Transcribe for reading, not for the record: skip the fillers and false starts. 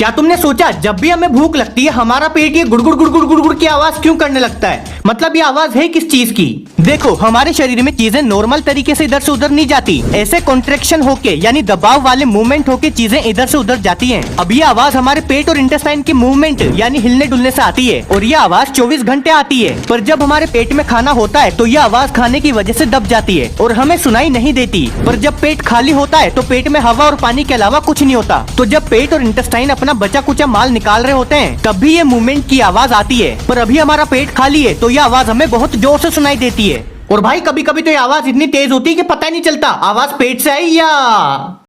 क्या तुमने सोचा जब भी हमें भूख लगती है हमारा पेट ये गुड़गुड़ गुड़गुड़ गुड़गुड़ की आवाज क्यों करने लगता है? मतलब ये आवाज है किस चीज की? देखो, हमारे शरीर में चीजें नॉर्मल तरीके से इधर से उधर नहीं जाती। ऐसे कॉन्ट्रैक्शन होके यानी दबाव वाले मूवमेंट होके चीजें इधर से उधर जाती हैं। अब ये आवाज हमारे पेट और इंटेस्टाइन की मूवमेंट यानी हिलने डुलने से आती है और ये आवाज 24 घंटे आती है। पर जब हमारे पेट में खाना होता है तो ये आवाज खाने की वजह से दब जाती है और हमें सुनाई नहीं देती। पर जब पेट खाली होता है तो पेट में हवा और पानी के अलावा कुछ नहीं होता। तो जब पेट और इंटेस्टाइन अपना बचा कुचा माल निकाल रहे होते हैं तब भी ये मूवमेंट की आवाज आती है। पर अभी हमारा पेट खाली है तो ये आवाज हमें बहुत जोर से सुनाई देती है। और भाई कभी कभी तो ये आवाज इतनी तेज होती है कि पता ही नहीं चलता आवाज पेट से आई या